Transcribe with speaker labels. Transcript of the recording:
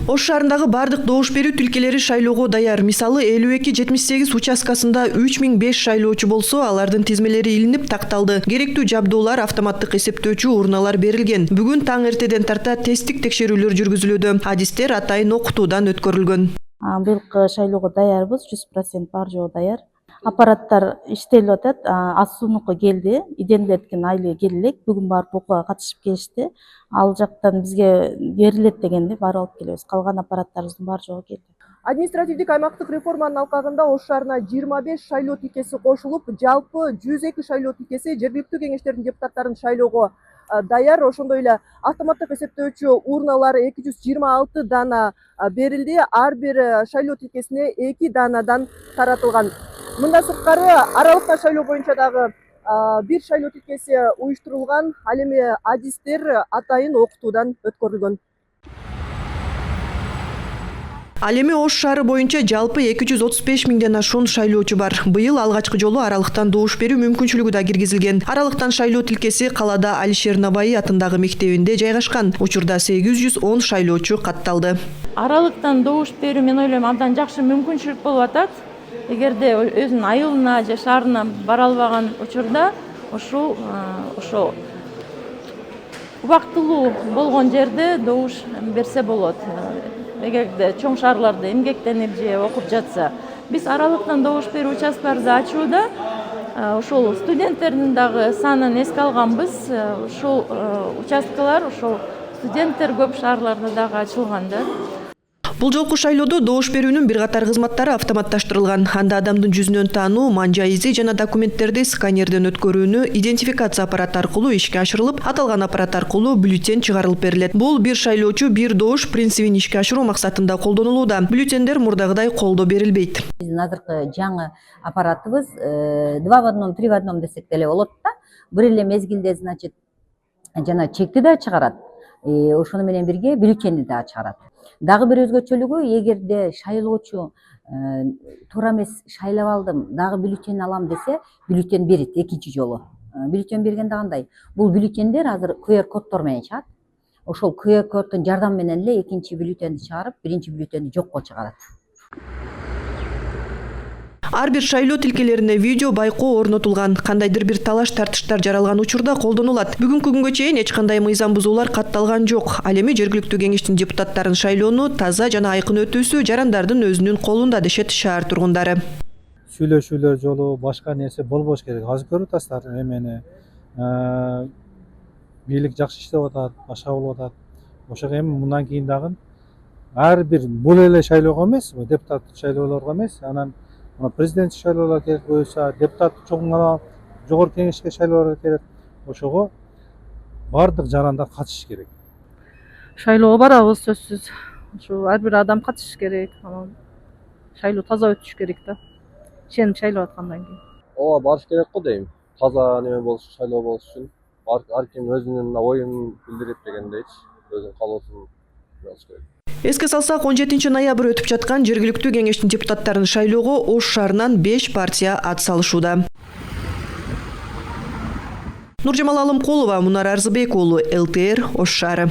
Speaker 1: Ош шаарындагы бардык добуш берүү тилкелери шайлоого даяр. Мисалы 52-78 участкасында 3005 шайлоочу болсо, алардын тизмелери илинип такталды. Керектүү жабдуулар, автоматтык эсептөөчү урналар берилген. Бүгүн таң эртеден тарта тесттик текшерүүлөр жүргүзүлүүдө. Адистер атайын окутуудан өткөрүлгөн.
Speaker 2: Быйылкы шайлоого даярбыз, 100% бар жоо даяр. Аппараттар иштелип атат. Ас суунуку келди, идендердикин айлы келе элек. Бүгүн барып окууга катышып келишти. Ал жактан бизге берилет дегенде барып алып келебиз. Калган аппараттарыбыздын бар жоо келди.
Speaker 3: Административдик аймактык реформанын алкагында Ош шаарына 25 шайлоо тилкеси кошулуп, жалпы 102 шайлоо тилкеси жергиликтүү кеңештердин депутаттарын шайлоого даяр. Ошондой эле автоматтык эсептөөчү урналар 226 дана берилди. Ар бир шайлоо тилкесине 2 данадан таратылган. Мындан сырткары аралыктан шайлоо боюнча дагы бир шайлоо тилкеси уюштурулган. Ал эми адистер атайын окутуудан өткөрүлгөн.
Speaker 1: Ал эми Ош шаары боюнча жалпы 235 миңден ашуун шайлоочу бар. Быйыл алгачкы жолу аралыктан добуш берүү мүмкүнчүлүгү да киргизилген. Аралыктан шайлоо тилкеси калаада Алишер Набай атындагы мектебинде жайгашкан. Учурда 810 шайлоочу катталды.
Speaker 4: Аралыктан добуш берүү мен ойлойм абдан жакшы мүмкүнчүлүк болуп атат. Эгерде өзүнүн айылына же шаарына бара албаган учурда ошо убактылуу болгон жерде добуш берсе болот. Эгерде чоң шаарларда эмгектенип же окуп жатса, биз аралыктан добуш берүү участкаларды ачууда ошол студенттердин дагы санын эске алганбыз. Ушул участкалар ошол студенттер көп шаарларда дагы ачылган да.
Speaker 1: Бул жолку шайлоодо добуш берүүнүн бир катар кызматтары автоматташтырылган. Анда адамдын жүзүнөн таануу, манжа изи жана документтерди сканерден өткөрүүнү идентификация аппараты аркылуу ишке ашырылып, аталган аппарат аркылуу бюллетень чыгарылып берилет. Бул бир шайлоочу бир добуш принцибин ишке ашыруу максатында колдонулууда. Бюллетендер мурдагыдай колдо берилбейт.
Speaker 5: Биздин азыркы жаңы аппаратыбыз 2 в 1, 3 в 1 десек деле болот да. Бир эле мезгилде, значит, жана чекти да чыгарат. Ошону менен бирге бюллетенди да чыгарат. Дагы бир өзгөчөлүгү, эгерде шайлоочу туура эмес шайлап алдым, дагы бюллетень алам десе, бюллетень берет экинчи жолу. Бюллетень бергенде кандай? Бул бюллетендер азыр QR коддор менен чыгат. Ошол QR коддун жардамы менен эле экинчи бюллетенди чыгарып, биринчи бюллетенди жокко чыгарат.
Speaker 1: Ар бир шайлоо тилкелерине видео байкоо орнотулган. Кандайдыр бир талаш тартыштар жаралган учурда колдонулат. Бүгүнкү күнгө чейин эч кандай мыйзам бузуулар катталган жок. Ал эми жергиликтүү кеңештин депутаттарын шайлоону таза жана айкын өтүүсү жарандардын өзүнүн колунда дешет шаар тургундары.
Speaker 6: Сүйлөшүүлөр жолу башка нерсе болбош керек. Азыр көрүп атасыздар эмени. Бийлик жакшы иштеп атат, башка болуп атат. Ошого эми мындан кийин дагы ар бир бул эле шайлоого эмес, депутаттык шайлоолорго эмес, анан президенттик шайлоолор керек болсо, депутат жогорку кеңешке шайлоолор керек. Ошого бардык жарандар катышыш керек.
Speaker 2: Шайлоого барабыз сөзсүз. Ушу ар бир адам катышыш керек. Шайлоо таза өтүш керек да. Ишенип шайлап аткандан кийин.
Speaker 7: Ооба барыш керек го дейм. Таза неме болуш, шайлоо болуш үчүн. Ар ким өзүнүн оюн билдирип дегендейчи, өзүнүн каалоосун жазыш керек.
Speaker 1: Эске салсак, 17 ноябрь өтүп жаткан жергиликтүү кеңештин депутаттарын шайлоого Ош шаарынан 5 партия ат салышууда. Нуржамал Алымкулова, Мунар Арзыбек уулу, ЛТР, Ош шаары.